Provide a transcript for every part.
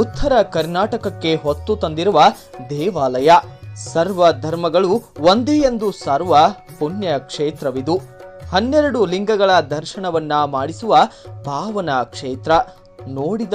ಉತ್ತರ ಕರ್ನಾಟಕಕ್ಕೆ ಹೊತ್ತು ತಂದಿರುವ ದೇವಾಲಯ. ಸರ್ವ ಧರ್ಮಗಳು ಒಂದೇ ಎಂದು ಸಾರುವ ಪುಣ್ಯ ಕ್ಷೇತ್ರವಿದು. 12 ಲಿಂಗಗಳ ದರ್ಶನವನ್ನ ಮಾಡಿಸುವ ಪಾವನ ಕ್ಷೇತ್ರ. ನೋಡಿದ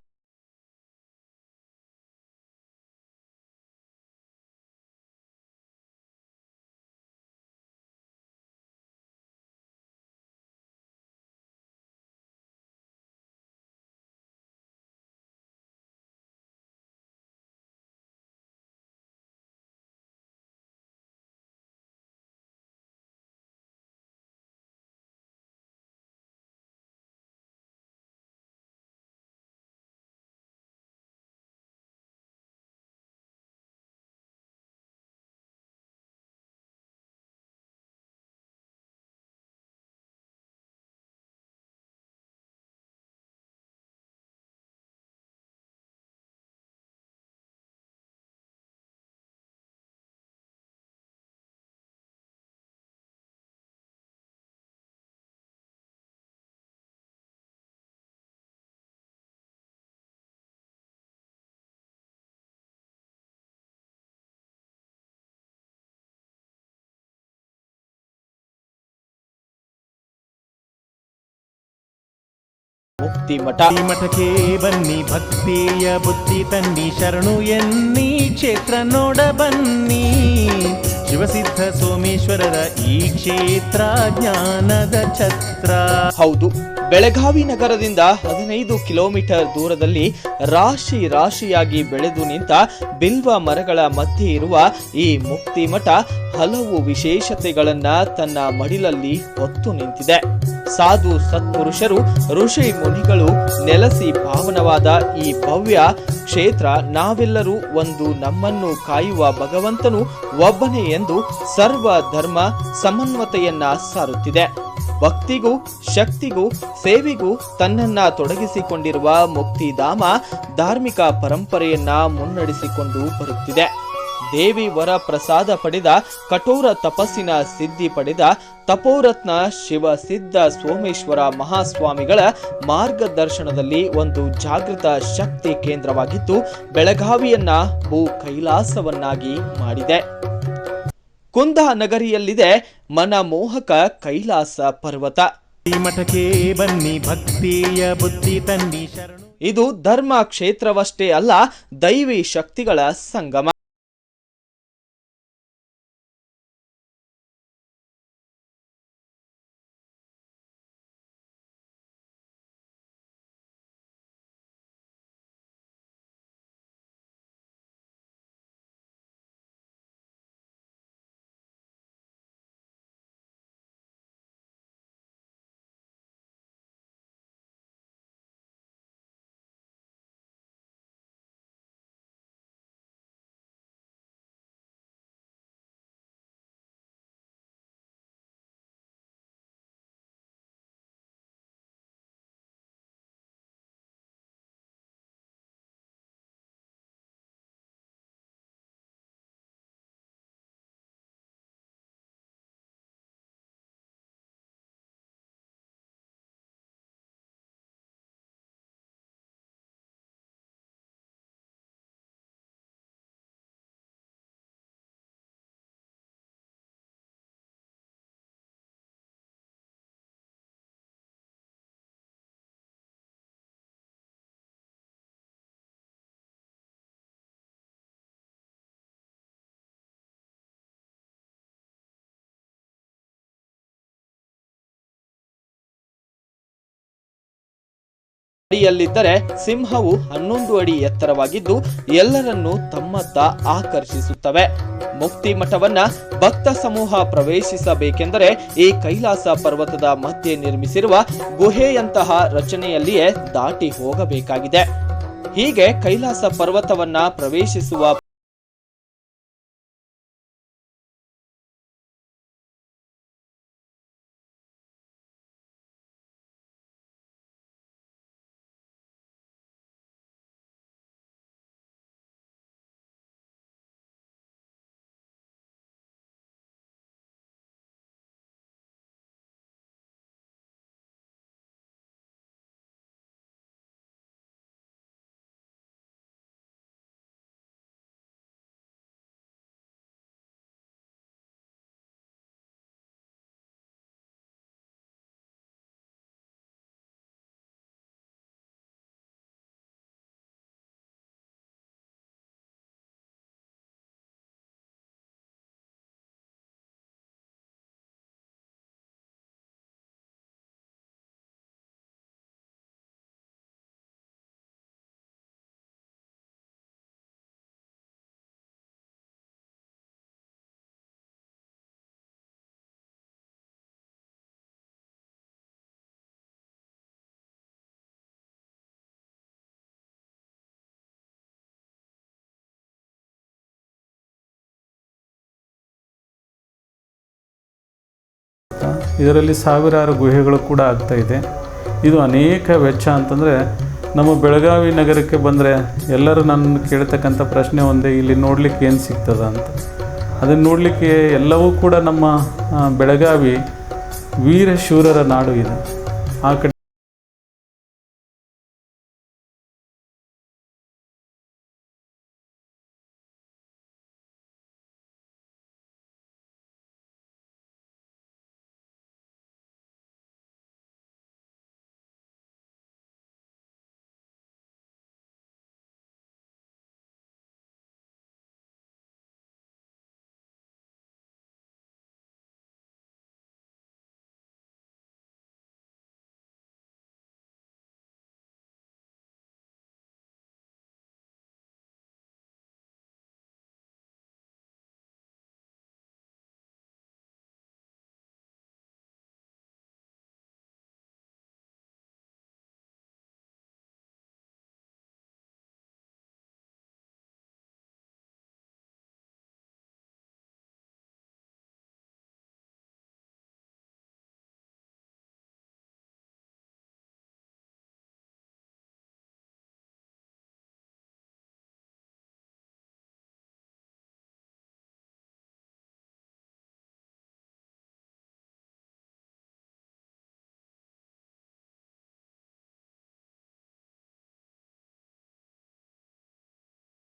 ಮುಕ್ತಿ ಮಠಕ್ಕೆ ಬನ್ನಿ, ಭಕ್ತಿಯ ಬುತ್ತಿ ತನ್ನಿ, ಶರಣು ಎನ್ನಿ ಕ್ಷೇತ್ರ ನೋಡ ಬನ್ನಿ. ಶಿವಸಿದ್ಧ ಸೋಮೇಶ್ವರರ ಈ ಕ್ಷೇತ್ರ ಜ್ಞಾನದ ಛತ್ರ. ಹೌದು, ಬೆಳಗಾವಿ ನಗರದಿಂದ 15 ಕಿಲೋಮೀಟರ್ ದೂರದಲ್ಲಿ ರಾಶಿ ರಾಶಿಯಾಗಿ ಬೆಳೆದು ನಿಂತ ಬಿಲ್ವ ಮರಗಳ ಮಧ್ಯೆ ಇರುವ ಈ ಮುಕ್ತಿ ಮಠ ಹಲವು ವಿಶೇಷತೆಗಳನ್ನ ತನ್ನ ಮಡಿಲಲ್ಲಿ ಹೊತ್ತು ನಿಂತಿದೆ. ಸಾಧು ಸತ್ಪುರುಷರು, ಋಷಿ ಮುನಿಗಳು ನೆಲೆಸಿ ಪಾವನವಾದ ಈ ಭವ್ಯ ಕ್ಷೇತ್ರ ನಾವೆಲ್ಲರೂ ಒಂದು, ನಮ್ಮನ್ನು ಕಾಯುವ ಭಗವಂತನು ಒಬ್ಬನೇ ಎಂದು ಸರ್ವ ಧರ್ಮ ಸಮನ್ವತೆಯನ್ನ ಸಾರುತ್ತಿದೆ. ಭಕ್ತಿಗೂ ಶಕ್ತಿಗೂ ಸೇವೆಗೂ ತನ್ನನ್ನ ತೊಡಗಿಸಿಕೊಂಡಿರುವ ಮುಕ್ತಿಧಾಮ ಧಾರ್ಮಿಕ ಪರಂಪರೆಯನ್ನ ಮುನ್ನಡೆಸಿಕೊಂಡು ಬರುತ್ತಿದೆ. ದೇವಿ ವರ ಪ್ರಸಾದ ಪಡೆದ, ಕಠೋರ ತಪಸ್ಸಿನ ಸಿದ್ಧಿ ಪಡೆದ ತಪೋರತ್ನ ಶಿವ ಸಿದ್ಧ ಸೋಮೇಶ್ವರ ಮಹಾಸ್ವಾಮಿಗಳ ಮಾರ್ಗದರ್ಶನದಲ್ಲಿ ಒಂದು ಜಾಗೃತ ಶಕ್ತಿ ಕೇಂದ್ರವಾಗಿದ್ದು ಬೆಳಗಾವಿಯನ್ನ ಭೂ ಕೈಲಾಸವನ್ನಾಗಿ ಮಾಡಿದೆ. ಕುಂದಾನಗರಿಯಲ್ಲಿದೆ ಮನಮೋಹಕ ಕೈಲಾಸ ಪರ್ವತ. ಮಠಕ್ಕೆ ಬನ್ನಿ, ಭಕ್ತಿಯ ಬುತ್ತಿ ತನ್ನಿ, ಶರಣು. ಇದು ಧರ್ಮ ಕ್ಷೇತ್ರವಷ್ಟೇ ಅಲ್ಲ, ದೈವಿ ಶಕ್ತಿಗಳ ಸಂಗಮ. ಅಡಿಯಲ್ಲಿದ್ದರೆ ಸಿಂಹವು 11 ಅಡಿ ಎತ್ತರವಾಗಿದ್ದು ಎಲ್ಲರನ್ನೂ ತಮ್ಮತ್ತ ಆಕರ್ಷಿಸುತ್ತವೆ. ಮುಕ್ತಿ ಮಠವನ್ನ ಭಕ್ತ ಸಮೂಹ ಪ್ರವೇಶಿಸಬೇಕೆಂದರೆ ಈ ಕೈಲಾಸ ಪರ್ವತದ ಮಧ್ಯೆ ನಿರ್ಮಿಸಿರುವ ಗುಹೆಯಂತಹ ರಚನೆಯಲ್ಲಿಯೇ ದಾಟಿ ಹೋಗಬೇಕಾಗಿದೆ. ಹೀಗೆ ಕೈಲಾಸ ಪರ್ವತವನ್ನ ಪ್ರವೇಶಿಸುವ ಇದರಲ್ಲಿ ಸಾವಿರಾರು ಗುಹೆಗಳು ಕೂಡ ಆಗ್ತಾ ಇದೆ. ಇದು ಅನೇಕ ವೆಚ್ಚ ಅಂತಂದರೆ ನಮ್ಮ ಬೆಳಗಾವಿ ನಗರಕ್ಕೆ ಬಂದರೆ ಎಲ್ಲರೂ ನನ್ನ ಕೇಳ್ತಕ್ಕಂಥ ಪ್ರಶ್ನೆ ಒಂದೇ, ಇಲ್ಲಿ ನೋಡಲಿಕ್ಕೆ ಏನು ಸಿಗ್ತದ ಅಂತ. ಅದನ್ನು ನೋಡಲಿಕ್ಕೆ ಎಲ್ಲವೂ ಕೂಡ ನಮ್ಮ ಬೆಳಗಾವಿ ವೀರಶೂರರ ನಾಡು ಇದೆ. ಆ ಕಡೆ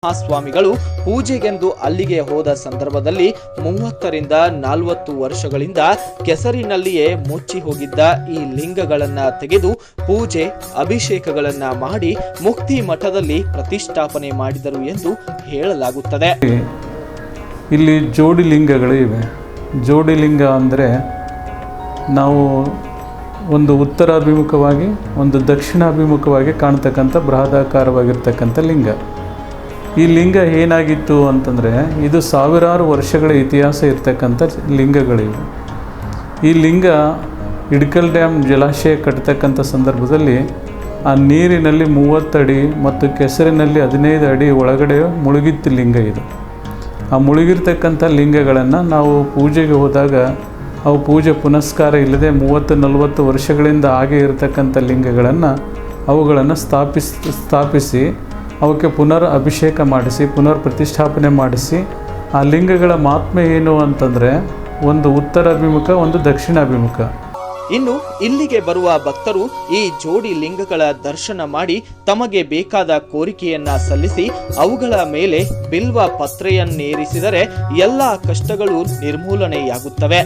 ಮಹಾಸ್ವಾಮಿಗಳು ಪೂಜೆಗೆಂದು ಅಲ್ಲಿಗೆ ಹೋದ ಸಂದರ್ಭದಲ್ಲಿ 30ರಿಂದ 40 ವರ್ಷಗಳಿಂದ ಕೆಸರಿನಲ್ಲಿಯೇ ಮುಚ್ಚಿ ಹೋಗಿದ್ದ ಈ ಲಿಂಗಗಳನ್ನ ತೆಗೆದು ಪೂಜೆ ಅಭಿಷೇಕಗಳನ್ನ ಮಾಡಿ ಮುಕ್ತಿ ಮಠದಲ್ಲಿ ಪ್ರತಿಷ್ಠಾಪನೆ ಮಾಡಿದರು ಎಂದು ಹೇಳಲಾಗುತ್ತದೆ. ಇಲ್ಲಿ ಜೋಡಿ ಲಿಂಗಗಳು ಇವೆ. ಜೋಡಿ ಲಿಂಗ ಅಂದರೆ ನಾವು ಒಂದು ಉತ್ತರಾಭಿಮುಖವಾಗಿ ಒಂದು ದಕ್ಷಿಣಾಭಿಮುಖವಾಗಿ ಕಾಣ್ತಕ್ಕಂಥ ಬೃಹದಾಕಾರವಾಗಿರ್ತಕ್ಕಂಥ ಲಿಂಗ. ಈ ಲಿಂಗ ಏನಾಗಿತ್ತು ಅಂತಂದರೆ ಇದು ಸಾವಿರಾರು ವರ್ಷಗಳ ಇತಿಹಾಸ ಇರ್ತಕ್ಕಂಥ ಲಿಂಗಗಳಿವೆ. ಈ ಲಿಂಗ ಇಡ್ಕಲ್ ಡ್ಯಾಮ್ ಜಲಾಶಯ ಕಟ್ಟತಕ್ಕಂಥ ಸಂದರ್ಭದಲ್ಲಿ ಆ ನೀರಿನಲ್ಲಿ 30 ಅಡಿ ಮತ್ತು ಕೆಸರಿನಲ್ಲಿ 15 ಅಡಿ ಒಳಗಡೆ ಮುಳುಗಿತ್ತು ಲಿಂಗ ಇದು. ಆ ಮುಳುಗಿರ್ತಕ್ಕಂಥ ಲಿಂಗಗಳನ್ನು ನಾವು ಪೂಜೆಗೆ ಹೋದಾಗ ಅವು ಪೂಜೆ ಪುನಸ್ಕಾರ ಇಲ್ಲದೆ 30-40 ವರ್ಷಗಳಿಂದ ಹಾಗೆ ಇರತಕ್ಕಂಥ ಲಿಂಗಗಳನ್ನು ಅವುಗಳನ್ನು ಸ್ಥಾಪಿಸಿ ಅವಕ್ಕೆ ಪುನರ್ ಅಭಿಷೇಕ ಮಾಡಿಸಿ ಪುನರ್ ಪ್ರತಿಷ್ಠಾಪನೆ ಮಾಡಿಸಿ ಆ ಲಿಂಗಗಳ ಮಹಾತ್ಮೆ ಏನು ಅಂತಂದರೆ ಒಂದು ಉತ್ತರಾಭಿಮುಖ ಒಂದು ದಕ್ಷಿಣಾಭಿಮುಖ. ಇನ್ನು ಇಲ್ಲಿಗೆ ಬರುವ ಭಕ್ತರು ಈ ಜೋಡಿ ಲಿಂಗಗಳ ದರ್ಶನ ಮಾಡಿ ತಮಗೆ ಬೇಕಾದ ಕೋರಿಕೆಯನ್ನ ಸಲ್ಲಿಸಿ ಅವುಗಳ ಮೇಲೆ ಬಿಲ್ವ ಪತ್ರೆಯನ್ನೇರಿಸಿದರೆ ಎಲ್ಲಾ ಕಷ್ಟಗಳು ನಿರ್ಮೂಲನೆಯಾಗುತ್ತವೆ.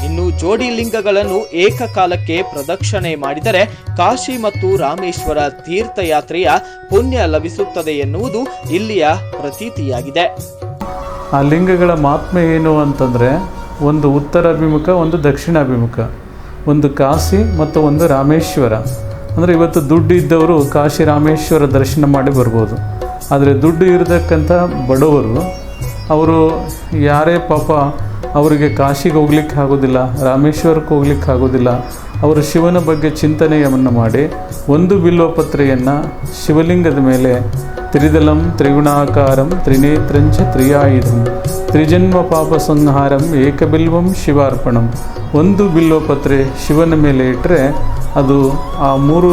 ಇನ್ನು ಜೋಡಿ ಲಿಂಗಗಳನ್ನು ಏಕಕಾಲಕ್ಕೆ ಪ್ರದಕ್ಷಿಣೆ ಮಾಡಿದರೆ ಕಾಶಿ ಮತ್ತು ರಾಮೇಶ್ವರ ತೀರ್ಥಯಾತ್ರೆಯ ಪುಣ್ಯ ಲಭಿಸುತ್ತದೆ ಎನ್ನುವುದು ಇಲ್ಲಿಯ ಪ್ರತೀತಿಯಾಗಿದೆ. ಆ ಲಿಂಗಗಳ ಮಹಾತ್ಮೆ ಏನು ಅಂತಂದರೆ ಒಂದು ಉತ್ತರಾಭಿಮುಖ ಒಂದು ದಕ್ಷಿಣಾಭಿಮುಖ, ಒಂದು ಕಾಶಿ ಮತ್ತು ಒಂದು ರಾಮೇಶ್ವರ. ಅಂದರೆ ಇವತ್ತು ದುಡ್ಡು ಇದ್ದವರು ಕಾಶಿ ರಾಮೇಶ್ವರ ದರ್ಶನ ಮಾಡಿ ಬರ್ಬೋದು. ಆದರೆ ದುಡ್ಡು ಇರತಕ್ಕಂಥ ಬಡವರು ಅವರು ಯಾರೇ ಪಾಪ ಅವರಿಗೆ ಕಾಶಿಗೆ ಹೋಗ್ಲಿಕ್ಕೆ ಆಗೋದಿಲ್ಲ, ರಾಮೇಶ್ವರಕ್ಕೆ ಹೋಗ್ಲಿಕ್ಕೆ ಆಗೋದಿಲ್ಲ. ಅವರು ಶಿವನ ಬಗ್ಗೆ ಚಿಂತನೆಯನ್ನು ಮಾಡಿ ಒಂದು ಬಿಲ್ವಪತ್ರೆಯನ್ನು ಶಿವಲಿಂಗದ ಮೇಲೆ ತ್ರಿದಲಂ ತ್ರಿಗುಣಾಕಾರಂ ತ್ರಿನೇತ್ರಂಚ ತ್ರಿಯಾಯುಧಂ ತ್ರಿಜನ್ಮ ಪಾಪ ಸಂಹಾರಂ ಏಕಬಿಲ್ವಂ ಶಿವಾರ್ಪಣಂ, ಒಂದು ಬಿಲ್ವಪತ್ರೆ ಶಿವನ ಮೇಲೆ ಇಟ್ಟರೆ ಅದು ಆ 3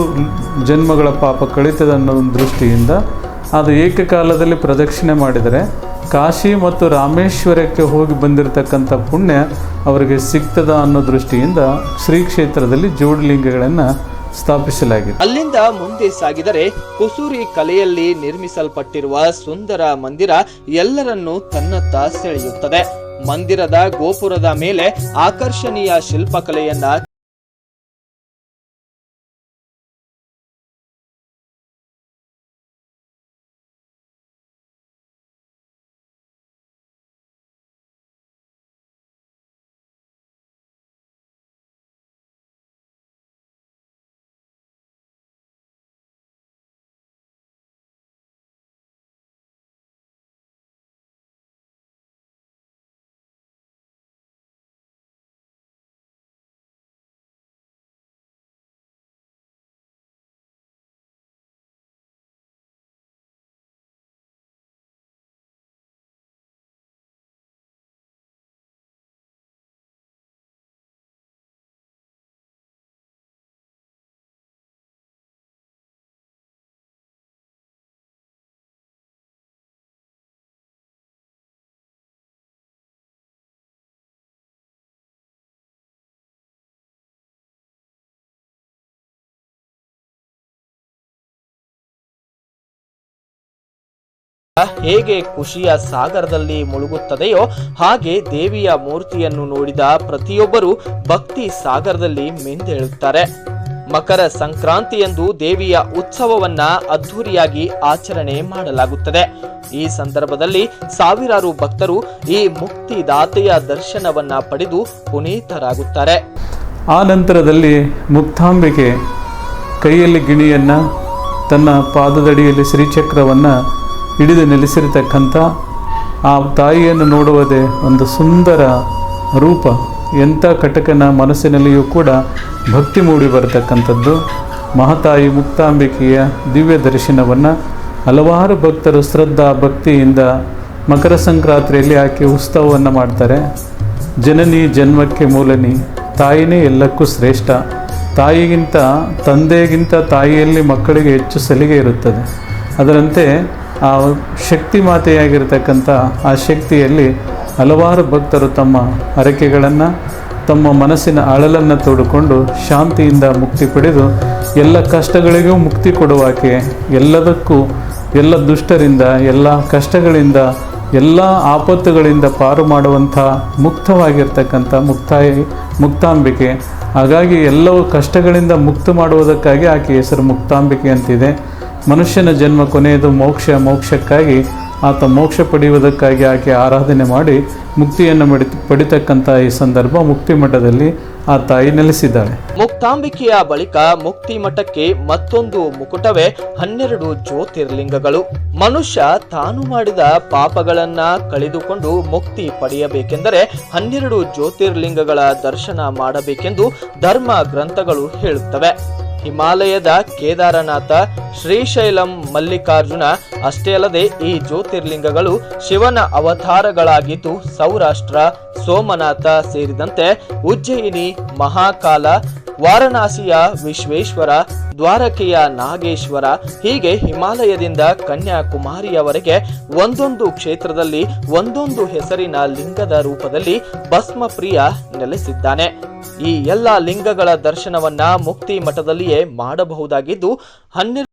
ಜನ್ಮಗಳ ಪಾಪ ಕಳೀತದೆ ಅನ್ನೋ ಒಂದು ದೃಷ್ಟಿಯಿಂದ ಅದು ಏಕಕಾಲದಲ್ಲಿ ಪ್ರದಕ್ಷಿಣೆ ಮಾಡಿದರೆ ಕಾಶಿ ಮತ್ತು ರಾಮೇಶ್ವರಕ್ಕೆ ಹೋಗಿ ಬಂದಿರತಕ್ಕಂಥ ಪುಣ್ಯ ಅವರಿಗೆ ಸಿಗ್ತದ ಅನ್ನೋ ದೃಷ್ಟಿಯಿಂದ ಶ್ರೀ ಕ್ಷೇತ್ರದಲ್ಲಿ ಜೋಡಿಲಿಂಗಗಳನ್ನು ಸ್ಥಾಪಿಸಲಾಗಿದೆ. ಅಲ್ಲಿಂದ ಮುಂದೆ ಸಾಗಿದರೆ ಕುಸೂರಿ ಕಲೆಯಲ್ಲಿ ನಿರ್ಮಿಸಲ್ಪಟ್ಟಿರುವ ಸುಂದರ ಮಂದಿರ ಎಲ್ಲರನ್ನೂ ತನ್ನತ್ತ ಸೆಳೆಯುತ್ತದೆ. ಮಂದಿರದ ಗೋಪುರದ ಮೇಲೆ ಆಕರ್ಷಣೀಯ ಶಿಲ್ಪಕಲೆಯನ್ನ ಹೇಗೆ ಖುಷಿಯ ಸಾಗರದಲ್ಲಿ ಮುಳುಗುತ್ತದೆಯೋ ಹಾಗೆ ದೇವಿಯ ಮೂರ್ತಿಯನ್ನು ನೋಡಿದ ಪ್ರತಿಯೊಬ್ಬರು ಭಕ್ತಿ ಸಾಗರದಲ್ಲಿ ಮಿಂದೇಳುತ್ತಾರೆ. ಮಕರ ಸಂಕ್ರಾಂತಿಯಂದು ದೇವಿಯ ಉತ್ಸವವನ್ನ ಅದ್ಧೂರಿಯಾಗಿ ಆಚರಣೆ ಮಾಡಲಾಗುತ್ತದೆ. ಈ ಸಂದರ್ಭದಲ್ಲಿ ಸಾವಿರಾರು ಭಕ್ತರು ಈ ಮುಕ್ತಿದಾತೆಯ ದರ್ಶನವನ್ನ ಪಡೆದು ಪುನೀತರಾಗುತ್ತಾರೆ. ಆ ನಂತರದಲ್ಲಿ ಮುಕ್ತಾಂಬಿಕೆ ಕೈಯಲ್ಲಿ ಗಿಣಿಯನ್ನು, ತನ್ನ ಪಾದದಡಿಯಲ್ಲಿ ಶ್ರೀಚಕ್ರವನ್ನು ಹಿಡಿದು ನೆಲೆಸಿರತಕ್ಕಂಥ ಆ ತಾಯಿಯನ್ನು ನೋಡುವುದೇ ಒಂದು ಸುಂದರ ರೂಪ. ಎಂಥ ಕಟಕನ ಮನಸ್ಸಿನಲ್ಲಿಯೂ ಕೂಡ ಭಕ್ತಿ ಮೂಡಿ ಬರತಕ್ಕಂಥದ್ದು. ಮಹಾತಾಯಿ ಮುಕ್ತಾಂಬಿಕೆಯ ದಿವ್ಯ ದರ್ಶನವನ್ನು ಹಲವಾರು ಭಕ್ತರು ಶ್ರದ್ಧಾ ಭಕ್ತಿಯಿಂದ ಮಕರ ಸಂಕ್ರಾಂತಿಯಲ್ಲಿ ಆಕೆ ಉತ್ಸವವನ್ನು ಮಾಡ್ತಾರೆ. ಜನನಿ ಜನ್ಮಕ್ಕೆ ಮೂಲನಿ, ತಾಯಿನೇ ಎಲ್ಲಕ್ಕೂ ಶ್ರೇಷ್ಠ. ತಾಯಿಗಿಂತ ತಂದೆಗಿಂತ ತಾಯಿಯಲ್ಲಿ ಮಕ್ಕಳಿಗೆ ಹೆಚ್ಚು ಸಲಿಗೆ ಇರುತ್ತದೆ. ಅದರಂತೆ ಆ ಶಕ್ತಿ ಮಾತೆಯಾಗಿರ್ತಕ್ಕಂಥ ಆ ಶಕ್ತಿಯಲ್ಲಿ ಹಲವಾರು ಭಕ್ತರು ತಮ್ಮ ಹರಕೆಗಳನ್ನು, ತಮ್ಮ ಮನಸ್ಸಿನ ಅಳಲನ್ನು ತೋಡಿಕೊಂಡು ಶಾಂತಿಯಿಂದ ಮುಕ್ತಿ ಪಡೆದು ಎಲ್ಲ ಕಷ್ಟಗಳಿಗೂ ಮುಕ್ತಿ ಕೊಡುವಾಕೆ, ಎಲ್ಲದಕ್ಕೂ ಎಲ್ಲ ದುಷ್ಟರಿಂದ, ಎಲ್ಲ ಕಷ್ಟಗಳಿಂದ, ಎಲ್ಲ ಆಪತ್ತುಗಳಿಂದ ಪಾರು ಮಾಡುವಂಥ ಮುಕ್ತವಾಗಿರ್ತಕ್ಕಂಥ ಮುಕ್ತಾಂಬಿಕೆ. ಹಾಗಾಗಿ ಎಲ್ಲವೂ ಕಷ್ಟಗಳಿಂದ ಮುಕ್ತ ಮಾಡುವುದಕ್ಕಾಗಿ ಆಕೆ ಹೆಸರು ಮುಕ್ತಾಂಬಿಕೆ ಅಂತಿದೆ. ಮನುಷ್ಯನ ಜನ್ಮ ಕೊನೆಯದು ಮೋಕ್ಷಕ್ಕಾಗಿ, ಆತ ಮೋಕ್ಷ ಪಡೆಯುವುದಕ್ಕಾಗಿ ಆಕೆ ಆರಾಧನೆ ಮಾಡಿ ಮುಕ್ತಿಯನ್ನು ಪಡಿತಕ್ಕಂಥ ಈ ಸಂದರ್ಭ ಮುಕ್ತಿ ಮಠದಲ್ಲಿ ಆ ತಾಯಿ ನೆಲೆಸಿದ್ದಾಳೆ. ಮುಕ್ತಾಂಬಿಕೆಯ ಬಳಿಕ ಮುಕ್ತಿ ಮಠಕ್ಕೆ ಮತ್ತೊಂದು ಮುಕುಟವೇ 12 ಜ್ಯೋತಿರ್ಲಿಂಗಗಳು. ಮನುಷ್ಯ ತಾನು ಮಾಡಿದ ಪಾಪಗಳನ್ನ ಕಳೆದುಕೊಂಡು ಮುಕ್ತಿ ಪಡೆಯಬೇಕೆಂದರೆ 12 ಜ್ಯೋತಿರ್ಲಿಂಗಗಳ ದರ್ಶನ ಮಾಡಬೇಕೆಂದು ಧರ್ಮ ಗ್ರಂಥಗಳು ಹೇಳುತ್ತವೆ. ಹಿಮಾಲಯದ ಕೇದಾರನಾಥ, ಶ್ರೀಶೈಲಂ, ಮಲ್ಲಿಕಾರ್ಜುನ ಅಷ್ಟೇ ಅಲ್ಲದೆ ಈ ಜ್ಯೋತಿರ್ಲಿಂಗಗಳು ಶಿವನ ಅವತಾರಗಳಾಗಿದ್ದು ಸೌರಾಷ್ಟ್ರ, ಸೋಮನಾಥ ಸೇರಿದಂತೆ ಉಜ್ಜಯಿನಿ, ಮಹಾಕಾಲ, ವಾರಣಾಸಿಯ ವಿಶ್ವೇಶ್ವರ, ದ್ವಾರಕೆಯ ನಾಗೇಶ್ವರ, ಹೀಗೆ ಹಿಮಾಲಯದಿಂದ ಕನ್ಯಾಕುಮಾರಿಯವರೆಗೆ ಒಂದೊಂದು ಕ್ಷೇತ್ರದಲ್ಲಿ ಒಂದೊಂದು ಹೆಸರಿನ ಲಿಂಗದ ರೂಪದಲ್ಲಿ ಭಸ್ಮಪ್ರಿಯ ನೆಲೆಸಿದ್ದಾನೆ. ಈ ಎಲ್ಲ ಲಿಂಗಗಳ ದರ್ಶನವನ್ನ ಮುಕ್ತಿ ಮಠದಲ್ಲಿಯೇ ಮಾಡಬಹುದಾಗಿದ್ದು 12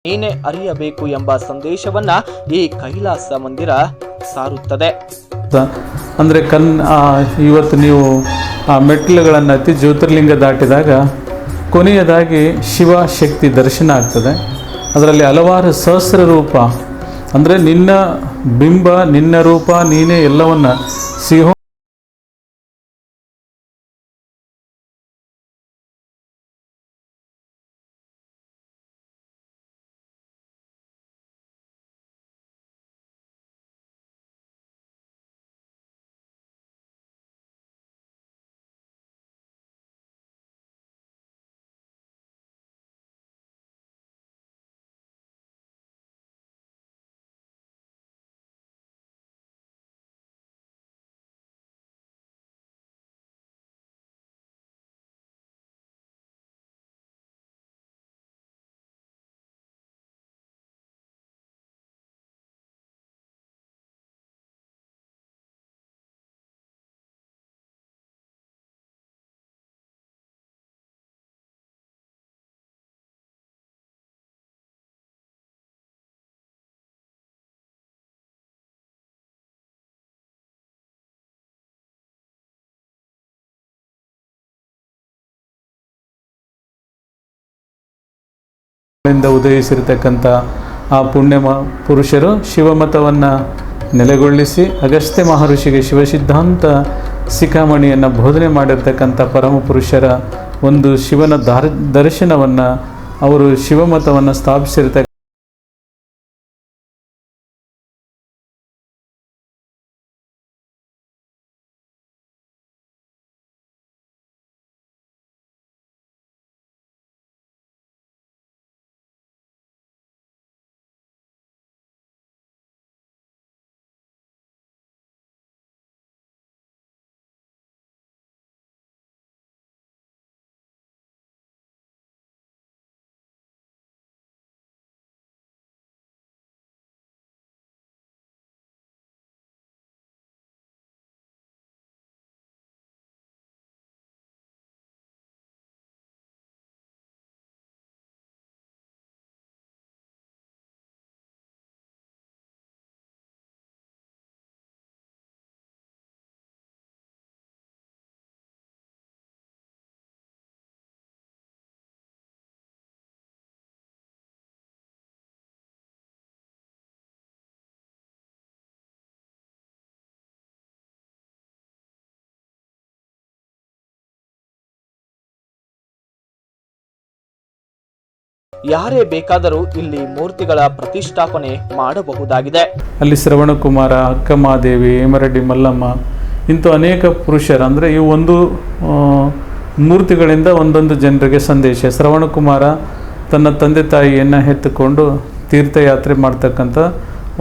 ನೀನೇ ಅರಿಯಬೇಕು ಎಂಬ ಸಂದೇಶವನ್ನ ಈ ಕೈಲಾಸ ಮಂದಿರ ಸಾರುತ್ತದೆ. ಅಂದರೆ ಇವತ್ತು ನೀವು ಆ ಮೆಟ್ಟಿಲುಗಳನ್ನು ಹತ್ತಿ ಜ್ಯೋತಿರ್ಲಿಂಗ ದಾಟಿದಾಗ ಕೊನೆಯದಾಗಿ ಶಿವ ಶಕ್ತಿ ದರ್ಶನ ಆಗ್ತದೆ. ಅದರಲ್ಲಿ ಹಲವಾರು ಸಹಸ್ರ ರೂಪ, ಅಂದರೆ ನಿನ್ನ ಬಿಂಬ, ನಿನ್ನ ರೂಪ, ನೀನೇ ಎಲ್ಲವನ್ನ ಸಿಂಹ ಇಂದ ಉದಯಿಸಿರ್ತಕ್ಕಂಥ ಆ ಪುಣ್ಯ ಪುರುಷರು ಶಿವಮತವನ್ನು ನೆಲೆಗೊಳಿಸಿ ಅಗಸ್ತ್ಯ ಮಹರ್ಷಿಗೆ ಶಿವಸಿದ್ಧಾಂತ ಶಿಖಾಮಣಿಯನ್ನು ಬೋಧನೆ ಮಾಡಿರ್ತಕ್ಕಂಥ ಪರಮ ಪುರುಷರ ಒಂದು ಶಿವನ ದರ್ಶನವನ್ನು ಅವರು ಶಿವಮತವನ್ನು ಸ್ಥಾಪಿಸಿರ್ತಕ್ಕ ಯಾರೇ ಬೇಕಾದರೂ ಇಲ್ಲಿ ಮೂರ್ತಿಗಳ ಪ್ರತಿಷ್ಠಾಪನೆ ಮಾಡಬಹುದಾಗಿದೆ. ಅಲ್ಲಿ ಶ್ರವಣಕುಮಾರ, ಅಕ್ಕಮಹಾದೇವಿ, ಹೇಮರೆಡ್ಡಿ ಮಲ್ಲಮ್ಮ ಇಂಥ ಅನೇಕ ಪುರುಷರು, ಅಂದರೆ ಈ ಒಂದು ಮೂರ್ತಿಗಳಿಂದ ಒಂದೊಂದು ಜನರಿಗೆ ಸಂದೇಶ. ಶ್ರವಣಕುಮಾರ ತನ್ನ ತಂದೆ ತಾಯಿಯನ್ನು ಎತ್ತುಕೊಂಡು ತೀರ್ಥಯಾತ್ರೆ ಮಾಡ್ತಕ್ಕಂಥ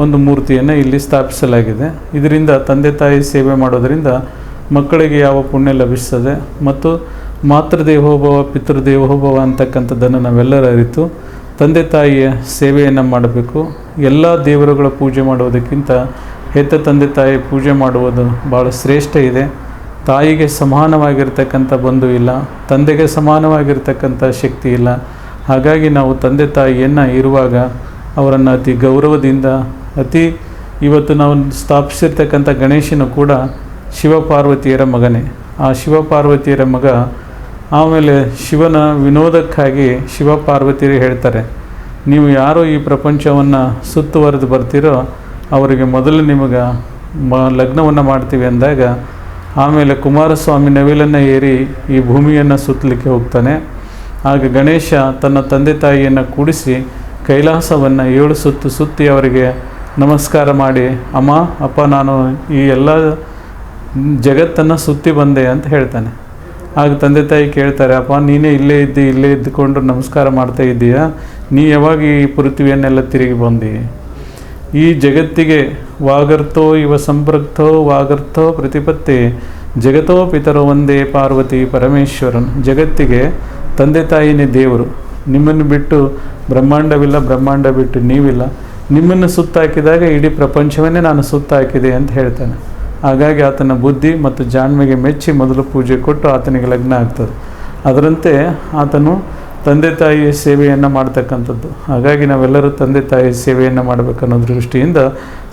ಒಂದು ಮೂರ್ತಿಯನ್ನು ಇಲ್ಲಿ ಸ್ಥಾಪಿಸಲಾಗಿದೆ. ಇದರಿಂದ ತಂದೆ ತಾಯಿ ಸೇವೆ ಮಾಡೋದರಿಂದ ಮಕ್ಕಳಿಗೆ ಯಾವ ಪುಣ್ಯ ಲಭಿಸ್ತದೆ ಮತ್ತು ಮಾತೃದೇವೋಭವ ಪಿತೃದೇವೋಭವ ಅಂತಕ್ಕಂಥದ್ದನ್ನು ನಾವೆಲ್ಲರೂ ಅರಿತು ತಂದೆ ತಾಯಿಯ ಸೇವೆಯನ್ನು ಮಾಡಬೇಕು. ಎಲ್ಲ ದೇವರುಗಳ ಪೂಜೆ ಮಾಡುವುದಕ್ಕಿಂತ ಹೆತ್ತ ತಂದೆ ತಾಯಿ ಪೂಜೆ ಮಾಡುವುದು ಭಾಳ ಶ್ರೇಷ್ಠ ಇದೆ. ತಾಯಿಗೆ ಸಮಾನವಾಗಿರ್ತಕ್ಕಂಥ ಬಂಧು ಇಲ್ಲ, ತಂದೆಗೆ ಸಮಾನವಾಗಿರ್ತಕ್ಕಂಥ ಶಕ್ತಿ ಇಲ್ಲ. ಹಾಗಾಗಿ ನಾವು ತಂದೆ ತಾಯಿಯನ್ನು ಇರುವಾಗ ಅವರನ್ನು ಅತಿ ಗೌರವದಿಂದ ಇವತ್ತು ನಾವು ಸ್ಥಾಪಿಸಿರ್ತಕ್ಕಂಥ ಗಣೇಶನು ಕೂಡ ಶಿವಪಾರ್ವತಿಯರ ಮಗನೇ. ಆ ಶಿವಪಾರ್ವತಿಯರ ಮಗ. ಆಮೇಲೆ ಶಿವನ ವಿನೋದಕ್ಕಾಗಿ ಶಿವಪಾರ್ವತಿಯರು ಹೇಳ್ತಾರೆ, ನೀವು ಯಾರು ಈ ಪ್ರಪಂಚವನ್ನು ಸುತ್ತುವರೆದು ಬರ್ತೀರೋ ಅವರಿಗೆ ಮೊದಲು ನಿಮಗೆ ಲಗ್ನವನ್ನು ಮಾಡ್ತೀವಿ ಅಂದಾಗ ಆಮೇಲೆ ಕುಮಾರಸ್ವಾಮಿ ನವಿಲನ್ನು ಏರಿ ಈ ಭೂಮಿಯನ್ನು ಸುತ್ತಲಿಕ್ಕೆ ಹೋಗ್ತಾನೆ. ಆಗ ಗಣೇಶ ತನ್ನ ತಂದೆ ತಾಯಿಯನ್ನು ಕೂಡಿಸಿ ಕೈಲಾಸವನ್ನು 7 ಸುತ್ತು ಸುತ್ತಿ ಅವರಿಗೆ ನಮಸ್ಕಾರ ಮಾಡಿ, ಅಮ್ಮ ಅಪ್ಪ ನಾನು ಈ ಎಲ್ಲ ಜಗತ್ತನ್ನು ಸುತ್ತಿ ಬಂದೆ ಅಂತ ಹೇಳ್ತಾನೆ. ಆಗ ತಂದೆ ತಾಯಿ ಕೇಳ್ತಾರೆ, ಅಪ್ಪ ನೀನೇ ಇಲ್ಲೇ ಇದ್ದುಕೊಂಡು ನಮಸ್ಕಾರ ಮಾಡ್ತಾ ಇದ್ದೀಯಾ, ನೀ ಯಾವಾಗ ಈ ಪೃಥ್ವಿಯನ್ನೆಲ್ಲ ತಿರುಗಿ ಬಂದಿ? ಈ ಜಗತ್ತಿಗೆ ವಾಗರ್ಥೋ ಇವ ಸಂಪೃಕ್ತೋ ವಾಗರ್ಥೋ ಪ್ರತಿಪತ್ತಿ ಜಗತ್ತೋ ಪಿತರೋ ಒಂದೇ ಪಾರ್ವತಿ ಪರಮೇಶ್ವರನ್. ಜಗತ್ತಿಗೆ ತಂದೆ ತಾಯಿನೇ ದೇವರು. ನಿಮ್ಮನ್ನು ಬಿಟ್ಟು ಬ್ರಹ್ಮಾಂಡವಿಲ್ಲ, ಬ್ರಹ್ಮಾಂಡ ಬಿಟ್ಟು ನೀವಿಲ್ಲ. ನಿಮ್ಮನ್ನು ಸುತ್ತಾಕಿದಾಗ ಇಡೀ ಪ್ರಪಂಚವನ್ನೇ ನಾನು ಸುತ್ತಾಕಿದೆ ಅಂತ ಹೇಳ್ತಾನೆ. ಹಾಗಾಗಿ ಆತನ ಬುದ್ಧಿ ಮತ್ತು ಜಾಣ್ಮೆಗೆ ಮೆಚ್ಚಿ ಮೊದಲು ಪೂಜೆ ಕೊಟ್ಟು ಆತನಿಗೆ ಲಗ್ನ ಆಗ್ತದೆ. ಅದರಂತೆ ಆತನು ತಂದೆ ತಾಯಿಯ ಸೇವೆಯನ್ನು ಮಾಡ್ತಕ್ಕಂಥದ್ದು. ಹಾಗಾಗಿ ನಾವೆಲ್ಲರೂ ತಂದೆ ತಾಯಿಯ ಸೇವೆಯನ್ನು ಮಾಡಬೇಕನ್ನೋ ದೃಷ್ಟಿಯಿಂದ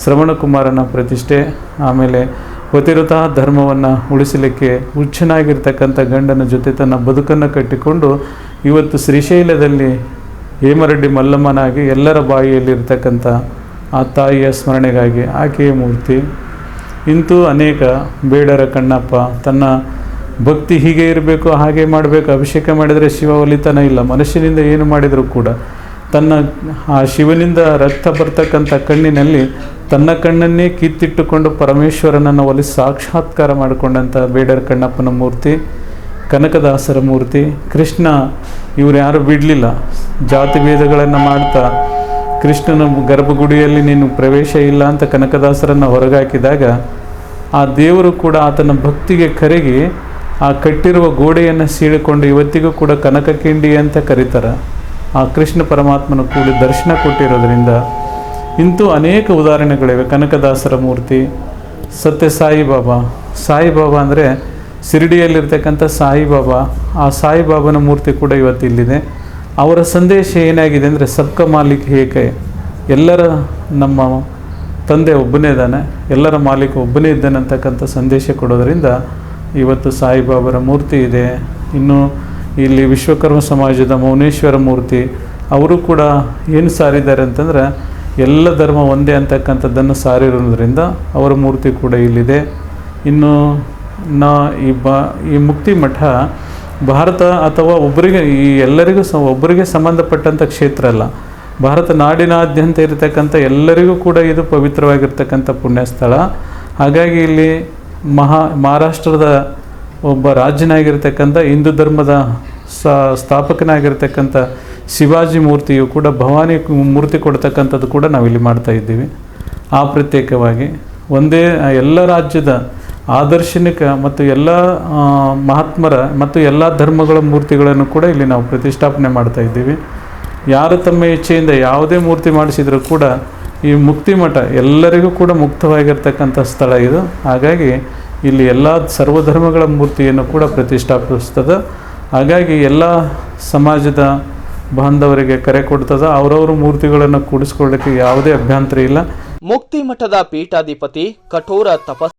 ಶ್ರವಣಕುಮಾರನ ಪ್ರತಿಷ್ಠೆ, ಆಮೇಲೆ ಪತಿವ್ರತಾ ಧರ್ಮವನ್ನು ಉಳಿಸಲಿಕ್ಕೆ ಹುಚ್ಚನಾಗಿರ್ತಕ್ಕಂಥ ಗಂಡನ ಜೊತೆ ತನ್ನ ಬದುಕನ್ನು ಕಟ್ಟಿಕೊಂಡು ಇವತ್ತು ಶ್ರೀಶೈಲದಲ್ಲಿ ಹೇಮರೆಡ್ಡಿ ಮಲ್ಲಮ್ಮನಾಗಿ ಎಲ್ಲರ ಬಾಯಿಯಲ್ಲಿರ್ತಕ್ಕಂಥ ಆ ತಾಯಿಯ ಸ್ಮರಣೆಗಾಗಿ ಆಕೆಯ ಮೂರ್ತಿ. ಇಂತೂ ಅನೇಕ ಬೇಡರ ಕಣ್ಣಪ್ಪ ತನ್ನ ಭಕ್ತಿ ಹೀಗೆ ಇರಬೇಕು, ಹಾಗೆ ಮಾಡಬೇಕು, ಅಭಿಷೇಕ ಮಾಡಿದರೆ ಶಿವ ಒಲಿತನ ಇಲ್ಲ. ಮನುಷ್ಯನಿಂದ ಏನು ಮಾಡಿದರೂ ಕೂಡ ತನ್ನ ಆ ಶಿವನಿಂದ ರಕ್ತ ಬರ್ತಕ್ಕಂಥ ಕಣ್ಣಿನಲ್ಲಿ ತನ್ನ ಕಣ್ಣನ್ನೇ ಕಿತ್ತಿಟ್ಟುಕೊಂಡು ಪರಮೇಶ್ವರನನ್ನು ಒಲಿಸಿ ಸಾಕ್ಷಾತ್ಕಾರ ಮಾಡಿಕೊಂಡಂಥ ಬೇಡರ ಕಣ್ಣಪ್ಪನ ಮೂರ್ತಿ, ಕನಕದಾಸರ ಮೂರ್ತಿ. ಕೃಷ್ಣ ಇವರು ಯಾರು ಬಿಡಲಿಲ್ಲ, ಜಾತಿ ಭೇದಗಳನ್ನು ಮಾಡ್ತಾ ಕೃಷ್ಣನ ಗರ್ಭಗುಡಿಯಲ್ಲಿ ನೀನು ಪ್ರವೇಶ ಇಲ್ಲ ಅಂತ ಕನಕದಾಸರನ್ನು ಹೊರಗಾಕಿದಾಗ ಆ ದೇವರು ಕೂಡ ಆತನ ಭಕ್ತಿಗೆ ಕರಗಿ ಆ ಕಟ್ಟಿರುವ ಗೋಡೆಯನ್ನು ಸೀಳಿಕೊಂಡು ಇವತ್ತಿಗೂ ಕೂಡ ಕನಕಕಿಂಡಿ ಅಂತ ಕರೀತಾರೆ. ಆ ಕೃಷ್ಣ ಪರಮಾತ್ಮನ ಕೂಡ ದರ್ಶನ ಕೊಟ್ಟಿರೋದ್ರಿಂದ ಇಂತೂ ಅನೇಕ ಉದಾಹರಣೆಗಳಿವೆ. ಕನಕದಾಸರ ಮೂರ್ತಿ, ಸತ್ಯ ಸಾಯಿಬಾಬಾ. ಸಾಯಿಬಾಬಾ ಅಂದರೆ ಶಿರಡಿಯಲ್ಲಿರ್ತಕ್ಕಂಥ ಸಾಯಿಬಾಬಾ. ಆ ಸಾಯಿಬಾಬಾನ ಮೂರ್ತಿ ಕೂಡ ಇವತ್ತು ಇಲ್ಲಿದೆ. ಅವರ ಸಂದೇಶ ಏನಾಗಿದೆ ಅಂದರೆ ಸಬ್ಕ ಮಾಲಿಕ್ ಏಕೈ, ಎಲ್ಲರ ನಮ್ಮ ತಂದೆ ಒಬ್ಬನೇ ಇದ್ದಾನೆ, ಎಲ್ಲರ ಮಾಲೀಕ ಒಬ್ಬನೇ ಇದ್ದಾನೆ ಅಂತಕ್ಕಂಥ ಸಂದೇಶ ಕೊಡೋದರಿಂದ ಇವತ್ತು ಸಾಯಿಬಾಬರ ಮೂರ್ತಿ ಇದೆ. ಇನ್ನು ಇಲ್ಲಿ ವಿಶ್ವಕರ್ಮ ಸಮಾಜದ ಮೌನೇಶ್ವರ ಮೂರ್ತಿ, ಅವರು ಕೂಡ ಏನು ಸಾರಿದ್ದಾರೆ ಅಂತಂದರೆ ಎಲ್ಲ ಧರ್ಮ ಒಂದೇ ಅಂತಕ್ಕಂಥದ್ದನ್ನು ಸಾರಿರೋದ್ರಿಂದ ಅವರ ಮೂರ್ತಿ ಕೂಡ ಇಲ್ಲಿದೆ. ಇನ್ನು ಈ ಮುಕ್ತಿ ಮಠ ಭಾರತ ಅಥವಾ ಒಬ್ಬರಿಗೆ ಎಲ್ಲರಿಗೂ ಒಬ್ಬರಿಗೆ ಸಂಬಂಧಪಟ್ಟಂಥ ಕ್ಷೇತ್ರ ಅಲ್ಲ, ಭಾರತ ನಾಡಿನಾದ್ಯಂತ ಇರತಕ್ಕಂಥ ಎಲ್ಲರಿಗೂ ಕೂಡ ಇದು ಪವಿತ್ರವಾಗಿರ್ತಕ್ಕಂಥ ಪುಣ್ಯಸ್ಥಳ. ಹಾಗಾಗಿ ಇಲ್ಲಿ ಮಹಾರಾಷ್ಟ್ರದ ಒಬ್ಬ ರಾಜ್ಯನಾಗಿರ್ತಕ್ಕಂಥ ಹಿಂದೂ ಧರ್ಮದ ಸ್ಥಾಪಕನಾಗಿರ್ತಕ್ಕಂಥ ಶಿವಾಜಿ ಮೂರ್ತಿಯು ಕೂಡ ಭವಾನಿ ಮೂರ್ತಿ ಕೊಡ್ತಕ್ಕಂಥದ್ದು ಕೂಡ ನಾವಿಲ್ಲಿ ಮಾಡ್ತಾ ಇದ್ದೀವಿ. ಆ ಪ್ರತ್ಯೇಕವಾಗಿ ಒಂದೇ ಎಲ್ಲ ರಾಜ್ಯದ ಆದರ್ಶನಿಕ ಮತ್ತು ಎಲ್ಲ ಮಹಾತ್ಮರ ಮತ್ತು ಎಲ್ಲ ಧರ್ಮಗಳ ಮೂರ್ತಿಗಳನ್ನು ಕೂಡ ಇಲ್ಲಿ ನಾವು ಪ್ರತಿಷ್ಠಾಪನೆ ಮಾಡ್ತಾ ಇದ್ದೀವಿ. ಯಾರು ತಮ್ಮ ಇಚ್ಛೆಯಿಂದ ಯಾವುದೇ ಮೂರ್ತಿ ಮಾಡಿಸಿದರೂ ಕೂಡ ಈ ಮುಕ್ತಿ ಮಠ ಎಲ್ಲರಿಗೂ ಕೂಡ ಮುಕ್ತವಾಗಿರ್ತಕ್ಕಂಥ ಸ್ಥಳ ಇದು. ಹಾಗಾಗಿ ಇಲ್ಲಿ ಎಲ್ಲ ಸರ್ವಧರ್ಮಗಳ ಮೂರ್ತಿಯನ್ನು ಕೂಡ ಪ್ರತಿಷ್ಠಾಪಿಸ್ತದೆ. ಹಾಗಾಗಿ ಎಲ್ಲ ಸಮಾಜದ ಬಾಂಧವರಿಗೆ ಕರೆ ಕೊಡ್ತದೆ, ಅವರವರು ಮೂರ್ತಿಗಳನ್ನು ಕೂಡಿಸ್ಕೊಳ್ಳಿಕ್ಕೆ ಯಾವುದೇ ಅಭ್ಯಂತರ ಇಲ್ಲ. ಮುಕ್ತಿ ಮಠದ ಪೀಠಾಧಿಪತಿ ಕಠೋರ ತಪಸ್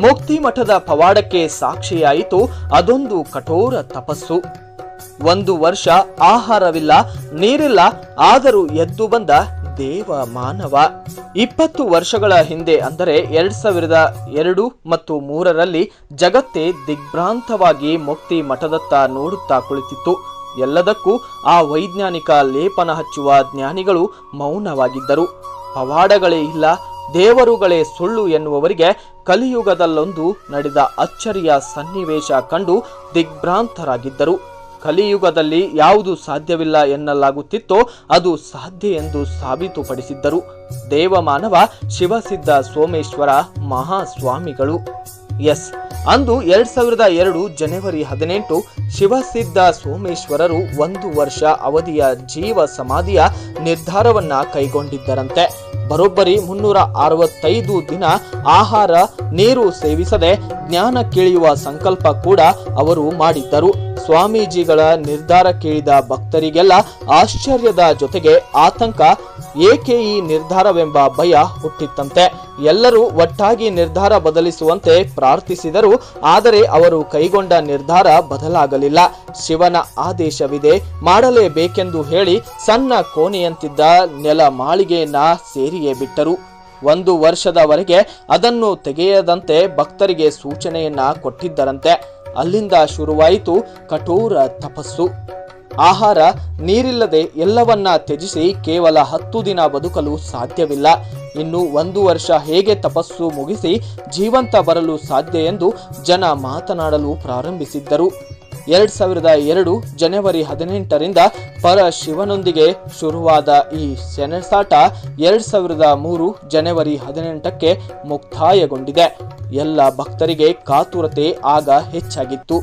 ಮುಕ್ತಿ ಮಠದ ಪವಾಡಕ್ಕೆ ಸಾಕ್ಷಿಯಾಯಿತು ಅದೊಂದು ಕಠೋರ ತಪಸ್ಸು. 1 ವರ್ಷ ಆಹಾರವಿಲ್ಲ, ನೀರಿಲ್ಲ, ಆದರೂ ಎದ್ದು ಬಂದ ದೇವ ಮಾನವ. 20 ವರ್ಷಗಳ ಹಿಂದೆ ಅಂದರೆ 2002 ಮತ್ತು 2003ರಲ್ಲಿ ಜಗತ್ತೇ ದಿಗ್ಭ್ರಾಂತವಾಗಿ ಮುಕ್ತಿ ಮಠದತ್ತ ನೋಡುತ್ತಾ ಕುಳಿತಿತ್ತು. ಎಲ್ಲದಕ್ಕೂ ಆ ವೈಜ್ಞಾನಿಕ ಲೇಪನ ಹಚ್ಚುವ ಜ್ಞಾನಿಗಳು ಮೌನವಾಗಿದ್ದರು. ಪವಾಡಗಳೇ ಇಲ್ಲ, ದೇವರುಗಳೇ ಸುಳ್ಳು ಎನ್ನುವವರಿಗೆ ಕಲಿಯುಗದಲ್ಲೊಂದು ನಡೆದ ಅಚ್ಚರಿಯ ಸನ್ನಿವೇಶ ಕಂಡು ದಿಗ್ಭ್ರಾಂತರಾಗಿದ್ದರು. ಕಲಿಯುಗದಲ್ಲಿ ಯಾವುದು ಸಾಧ್ಯವಿಲ್ಲ ಎನ್ನಲಾಗುತ್ತಿತ್ತೋ ಅದು ಸಾಧ್ಯ ಎಂದು ಸಾಬೀತುಪಡಿಸಿದ್ದರು ದೇವಮಾನವ ಶಿವಸಿದ್ಧ ಸೋಮೇಶ್ವರ ಮಹಾಸ್ವಾಮಿಗಳು. ಅಂದು 2002 ಜನವರಿ 18 ಶಿವಸಿದ್ಧ ಸೋಮೇಶ್ವರರು 1 ವರ್ಷ ಅವಧಿಯ ಜೀವ ಸಮಾಧಿಯ ನಿರ್ಧಾರವನ್ನ ಕೈಗೊಂಡಿದ್ದರಂತೆ. ಬರೋಬ್ಬರಿ 365 ದಿನ ಆಹಾರ ನೀರು ಸೇವಿಸದೆ ಜ್ಞಾನ ಕೇಳಿಯುವ ಸಂಕಲ್ಪ ಕೂಡ ಅವರು ಮಾಡಿದ್ದರು. ಸ್ವಾಮೀಜಿಗಳ ನಿರ್ಧಾರ ಕೇಳಿದ ಭಕ್ತರಿಗೆಲ್ಲ ಆಶ್ಚರ್ಯದ ಜೊತೆಗೆ ಆತಂಕ. ಏಕೆ ಈ ನಿರ್ಧಾರವೆಂಬ ಭಯ ಹುಟ್ಟಿತ್ತಂತೆ. ಎಲ್ಲರೂ ಒಟ್ಟಾಗಿ ನಿರ್ಧಾರ ಬದಲಿಸುವಂತೆ ಪ್ರಾರ್ಥಿಸಿದರು. ಆದರೆ ಅವರು ಕೈಗೊಂಡ ನಿರ್ಧಾರ ಬದಲಾಗಲಿಲ್ಲ. ಶಿವನ ಆದೇಶವಿದೆ, ಮಾಡಲೇಬೇಕೆಂದು ಹೇಳಿ ಸಣ್ಣ ಕೋಣೆಯಂತಿದ್ದ ನೆಲ ಮಾಳಿಗೆಯನ್ನ ಸೇರಿಯೇ ಬಿಟ್ಟರು. 1 ವರ್ಷದವರೆಗೆ ಅದನ್ನು ತೆಗೆಯದಂತೆ ಭಕ್ತರಿಗೆ ಸೂಚನೆಯನ್ನ ಕೊಟ್ಟಿದ್ದರಂತೆ. ಅಲ್ಲಿಂದ ಶುರುವಾಯಿತು ಕಠೋರ ತಪಸ್ಸು. ಆಹಾರ ನೀರಿಲ್ಲದೆ ಎಲ್ಲವನ್ನ ತ್ಯಜಿಸಿ ಕೇವಲ 10 ದಿನ ಬದುಕಲು ಸಾಧ್ಯವಿಲ್ಲ. ಇನ್ನು 1 ವರ್ಷ ಹೇಗೆ ತಪಸ್ಸು ಮುಗಿಸಿ ಜೀವಂತ ಬರಲು ಸಾಧ್ಯ ಎಂದು ಜನ ಮಾತನಾಡಲು ಪ್ರಾರಂಭಿಸಿದ್ದರು. 2002 ಜನವರಿ 18ರಿಂದ ಪರ ಶಿವನೊಂದಿಗೆ ಶುರುವಾದ ಈ ಸೆಣಸಾಟ 2003 ಜನವರಿ 18ಕ್ಕೆ ಮುಕ್ತಾಯಗೊಂಡಿದೆ. ಎಲ್ಲ ಭಕ್ತರಿಗೆ ಕಾತುರತೆ ಆಗ ಹೆಚ್ಚಾಗಿತ್ತು.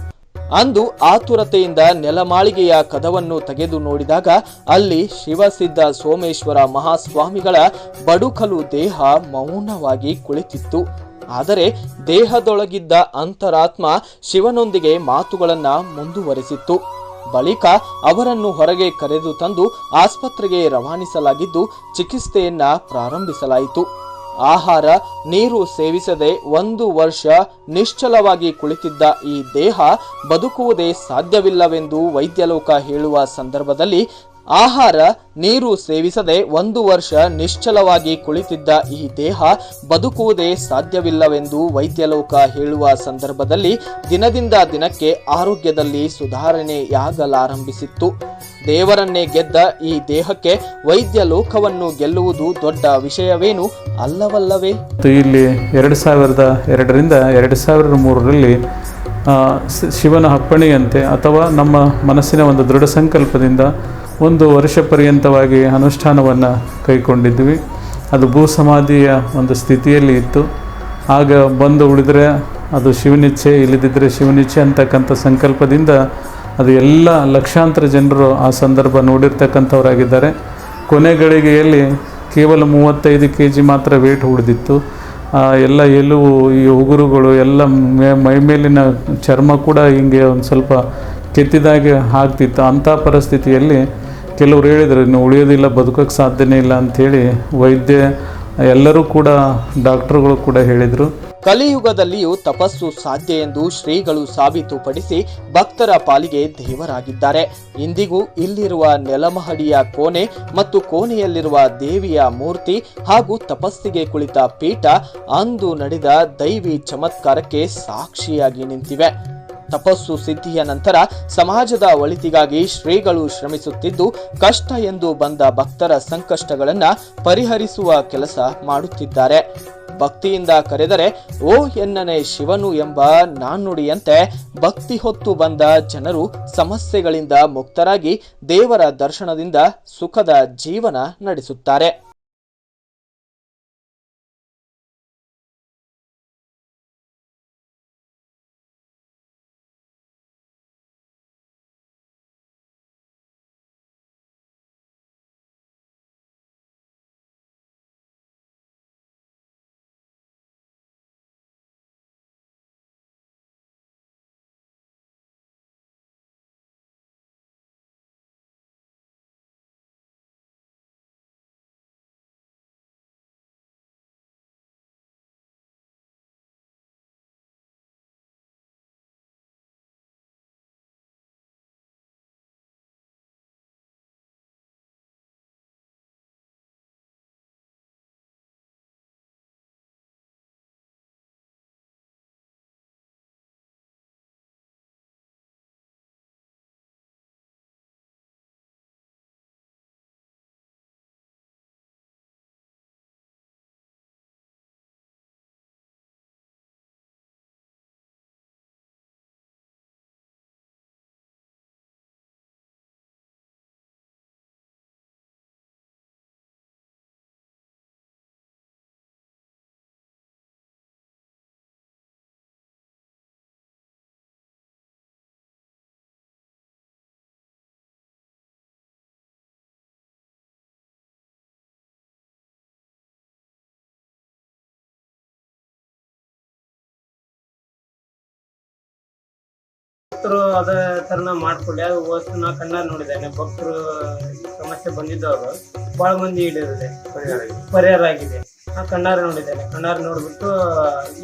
ಅಂದು ಆತುರತೆಯಿಂದ ನೆಲಮಾಳಿಗೆಯ ಕದವನ್ನು ತೆಗೆದು ನೋಡಿದಾಗ ಅಲ್ಲಿ ಶಿವಸಿದ್ಧ ಸೋಮೇಶ್ವರ ಮಹಾಸ್ವಾಮಿಗಳ ಬಡುಕಲು ದೇಹ ಮೌನವಾಗಿ ಕುಳಿತಿತ್ತು. ಆದರೆ ದೇಹದೊಳಗಿದ್ದ ಅಂತರಾತ್ಮ ಶಿವನೊಂದಿಗೆ ಮಾತುಗಳನ್ನ ಮುಂದುವರೆಸಿತ್ತು. ಬಳಿಕ ಅವರನ್ನು ಹೊರಗೆ ಕರೆದು ತಂದು ಆಸ್ಪತ್ರೆಗೆ ರವಾನಿಸಲಾಗಿದ್ದು ಚಿಕಿತ್ಸೆಯನ್ನ ಪ್ರಾರಂಭಿಸಲಾಯಿತು. ಆಹಾರ ನೀರು ಸೇವಿಸದೆ 1 ವರ್ಷ ನಿಶ್ಚಲವಾಗಿ ಕುಳಿತಿದ್ದ ಈ ದೇಹ ಬದುಕುವುದೇ ಸಾಧ್ಯವಿಲ್ಲವೆಂದು ವೈದ್ಯಲೋಕ ಹೇಳುವ ಸಂದರ್ಭದಲ್ಲಿ ಆಹಾರ ನೀರು ಸೇವಿಸದೆ 1 ವರ್ಷ ನಿಶ್ಚಲವಾಗಿ ಕುಳಿತಿದ್ದ ಈ ದೇಹ ಬದುಕುವುದೇ ಸಾಧ್ಯವಿಲ್ಲವೆಂದು ವೈದ್ಯಲೋಕ ಹೇಳುವ ಸಂದರ್ಭದಲ್ಲಿ ದಿನದಿಂದ ದಿನಕ್ಕೆ ಆರೋಗ್ಯದಲ್ಲಿ ಸುಧಾರಣೆಯಾಗಲಾರಂಭಿಸಿತ್ತು. ದೇವರನ್ನೇ ಗೆದ್ದ ಈ ದೇಹಕ್ಕೆ ವೈದ್ಯ ಲೋಕವನ್ನು ಗೆಲ್ಲುವುದು ದೊಡ್ಡ ವಿಷಯವೇನು ಅಲ್ಲವಲ್ಲವೇ? ಇಲ್ಲಿ 2002ರಿಂದ 2003ರಲ್ಲಿ ಶಿವನ ಅಪ್ಪಣೆಯಂತೆ ಅಥವಾ ನಮ್ಮ ಮನಸ್ಸಿನ ಒಂದು ದೃಢ ಸಂಕಲ್ಪದಿಂದ 1 ವರ್ಷ ಪರ್ಯಂತವಾಗಿ ಅನುಷ್ಠಾನವನ್ನು ಕೈಗೊಂಡಿದ್ವಿ. ಅದು ಭೂ ಸಮಾಧಿಯ ಒಂದು ಸ್ಥಿತಿಯಲ್ಲಿ ಇತ್ತು. ಆಗ ಬಂದು ಉಳಿದರೆ ಅದು ಶಿವನಿಚ್ಛೆ, ಇಲ್ಲದಿದ್ದರೆ ಶಿವನಿಚ್ಛೆ ಅಂತಕ್ಕಂಥ ಸಂಕಲ್ಪದಿಂದ ಅದು ಎಲ್ಲ ಲಕ್ಷಾಂತರ ಜನರು ಆ ಸಂದರ್ಭ ನೋಡಿರ್ತಕ್ಕಂಥವರಾಗಿದ್ದಾರೆ. ಕೊನೆ ಗಳಿಗೆಯಲ್ಲಿ ಕೇವಲ 35 kg ಮಾತ್ರ ವೇಟ್ ಉಳಿದಿತ್ತು. ಎಲ್ಲ ಎಲುವು, ಈ ಉಗುರುಗಳು ಎಲ್ಲ ಮೈಮೇಲಿನ ಚರ್ಮ ಕೂಡ ಹಿಂಗೆ ಒಂದು ಸ್ವಲ್ಪ ಕೆತ್ತಿದಾಗೆ ಆಗ್ತಿತ್ತು. ಅಂಥ ಪರಿಸ್ಥಿತಿಯಲ್ಲಿ ಕೆಲವರು ಹೇಳಿದರು, ಇನ್ನು ಉಳಿಯೋದಿಲ್ಲ, ಬದುಕೋಕ್ಕೆ ಸಾಧ್ಯನೇ ಇಲ್ಲ ಅಂಥೇಳಿ ವೈದ್ಯ ಎಲ್ಲರೂ ಕೂಡ ಡಾಕ್ಟರ್ಗಳು ಕೂಡ ಹೇಳಿದರು. ಕಲಿಯುಗದಲ್ಲಿಯೂ ತಪಸ್ಸು ಸಾಧ್ಯ ಎಂದು ಶ್ರೀಗಳು ಸಾಬೀತುಪಡಿಸಿ ಭಕ್ತರ ಪಾಲಿಗೆ ದೇವರಾಗಿದ್ದಾರೆ. ಇಂದಿಗೂ ಇಲ್ಲಿರುವ ನೆಲಮಹಡಿಯ ಕೋಣೆ ಮತ್ತು ಕೋಣೆಯಲ್ಲಿರುವ ದೇವಿಯ ಮೂರ್ತಿ ಹಾಗೂ ತಪಸ್ಸಿಗೆ ಕುಳಿತ ಪೀಠ ಅಂದು ನಡೆದ ದೈವಿ ಚಮತ್ಕಾರಕ್ಕೆ ಸಾಕ್ಷಿಯಾಗಿ ನಿಂತಿವೆ. ತಪಸ್ಸು ಸಿದ್ಧಿಯ ನಂತರ ಸಮಾಜದ ಒಳಿತಿಗಾಗಿ ಶ್ರೀಗಳು ಶ್ರಮಿಸುತ್ತಿದ್ದು, ಕಷ್ಟ ಎಂದು ಬಂದ ಭಕ್ತರ ಸಂಕಷ್ಟಗಳನ್ನ ಪರಿಹರಿಸುವ ಕೆಲಸ ಮಾಡುತ್ತಿದ್ದಾರೆ. ಭಕ್ತಿಯಿಂದ ಕರೆದರೆ ಓ ಎನ್ನನೆ ಶಿವನು ಎಂಬ ನಾಣ್ಣುಡಿಯಂತೆ ಭಕ್ತಿ ಹೊತ್ತು ಬಂದ ಜನರು ಸಮಸ್ಯೆಗಳಿಂದ ಮುಕ್ತರಾಗಿ ದೇವರ ದರ್ಶನದಿಂದ ಸುಖದ ಜೀವನ ನಡೆಸುತ್ತಾರೆ. ಭಕ್ತರು ಅದೇ ತರನ ಮಾಡ್ಕೊಳ್ಳಿ. ಅದು ವಸ್ತು ನಾ ಕಣ್ಣಾರ ನೋಡಿದ್ದೇನೆ. ಭಕ್ತರು ಸಮಸ್ಯೆ ಬಂದಿದ್ದವರು ಬಹಳ ಮಂದಿ ಹಿಡಿದಿದೆ, ಪರಿಹಾರ ಆಗಿದೆ. ನಾ ಕಣ್ಣಾರ ನೋಡಿದ್ದೇನೆ. ಕಣ್ಣಾರ ನೋಡ್ಬಿಟ್ಟು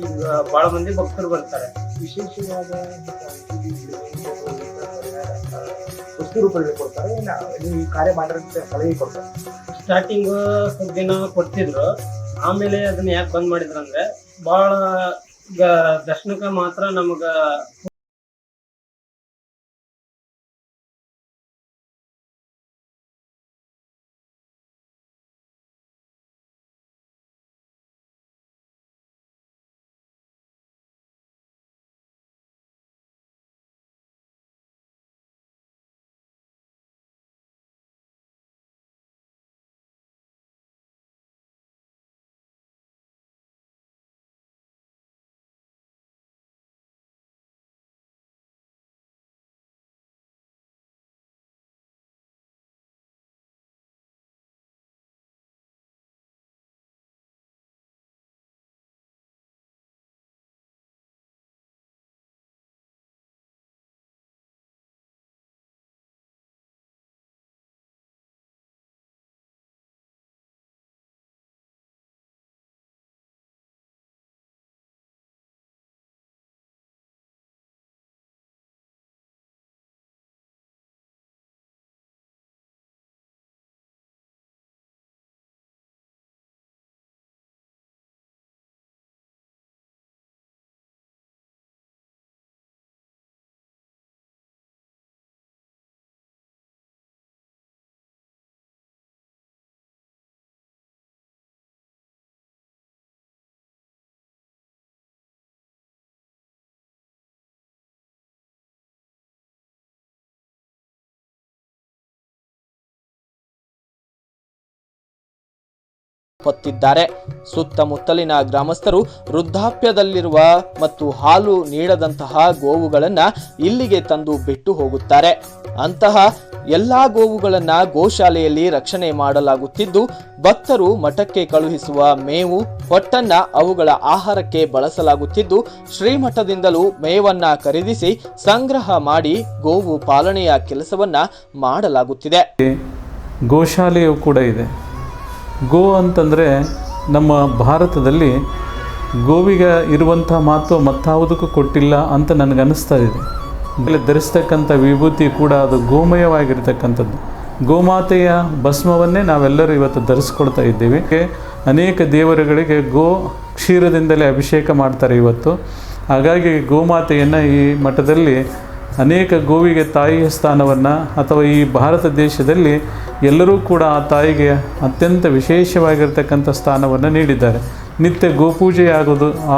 ಈಗ ಬಹಳ ಮಂದಿ ಭಕ್ತರು ಬರ್ತಾರೆ. ವಿಶೇಷವಾದ ವಸ್ತು ರೂಪದಲ್ಲಿ ಕೊಡ್ತಾರೆ, ಈ ಕಾರ್ಯ ಮಾಡಿರೋ ಸಲಹೆ ಕೊಡ್ತಾರೆ. ಸ್ಟಾರ್ಟಿಂಗ್ ಸ್ವಲ್ಪ ದಿನ ಕೊಡ್ತಿದ್ರು, ಆಮೇಲೆ ಅದನ್ನ ಯಾಕೆ ಬಂದ್ ಮಾಡಿದ್ರಂದ್ರೆ ಬಹಳ ದರ್ಶನಕ್ಕೆ ಮಾತ್ರ ನಮಗ ಹೊತ್ತಿದ್ದಾರೆ. ಸುತ್ತಮುತ್ತಲಿನ ಗ್ರಾಮಸ್ಥರು ವೃದ್ಧಾಪ್ಯದಲ್ಲಿರುವ ಮತ್ತು ಹಾಲು ನೀಡದಂತಹ ಗೋವುಗಳನ್ನ ಇಲ್ಲಿಗೆ ತಂದು ಬಿಟ್ಟು ಹೋಗುತ್ತಾರೆ. ಅಂತಹ ಎಲ್ಲಾ ಗೋವುಗಳನ್ನ ಗೋಶಾಲೆಯಲ್ಲಿ ರಕ್ಷಣೆ ಮಾಡಲಾಗುತ್ತಿದ್ದು, ಭಕ್ತರು ಮಠಕ್ಕೆ ಕಳುಹಿಸುವ ಮೇವು, ಹೊಟ್ಟನ್ನ ಅವುಗಳ ಆಹಾರಕ್ಕೆ ಬಳಸಲಾಗುತ್ತಿದ್ದು, ಶ್ರೀಮಠದಿಂದಲೂ ಮೇವನ್ನ ಖರೀದಿಸಿ ಸಂಗ್ರಹ ಮಾಡಿ ಗೋವು ಪಾಲನೆಯ ಕೆಲಸವನ್ನ ಮಾಡಲಾಗುತ್ತಿದೆ. ಗೋಶಾಲೆಯು ಕೂಡ ಇದೆ. ಗೋ ಅಂತಂದರೆ ನಮ್ಮ ಭಾರತದಲ್ಲಿ ಗೋವಿಗೆ ಇರುವಂಥ ಮಹತ್ವ ಮತ್ತಾವುದಕ್ಕೂ ಕೊಟ್ಟಿಲ್ಲ ಅಂತ ನನಗನ್ನಿಸ್ತಾ ಇದೆ. ಧರಿಸ್ತಕ್ಕಂಥ ವಿಭೂತಿ ಕೂಡ ಅದು ಗೋಮಯವಾಗಿರ್ತಕ್ಕಂಥದ್ದು. ಗೋಮಾತೆಯ ಭಸ್ಮವನ್ನೇ ನಾವೆಲ್ಲರೂ ಇವತ್ತು ಧರಿಸ್ಕೊಳ್ತಾ ಇದ್ದೀವಿ. ಅನೇಕ ದೇವರುಗಳಿಗೆ ಗೋ ಕ್ಷೀರದಿಂದಲೇ ಅಭಿಷೇಕ ಮಾಡ್ತಾರೆ ಇವತ್ತು. ಹಾಗಾಗಿ ಗೋಮಾತೆಯನ್ನು ಈ ಮಠದಲ್ಲಿ ಅನೇಕ ಗೋವಿಗೆ ತಾಯಿಯ ಸ್ಥಾನವನ್ನು, ಅಥವಾ ಈ ಭಾರತ ದೇಶದಲ್ಲಿ ಎಲ್ಲರೂ ಕೂಡ ಆ ತಾಯಿಗೆ ಅತ್ಯಂತ ವಿಶೇಷವಾಗಿರ್ತಕ್ಕಂಥ ಸ್ಥಾನವನ್ನು ನೀಡಿದ್ದಾರೆ. ನಿತ್ಯ ಗೋಪೂಜೆ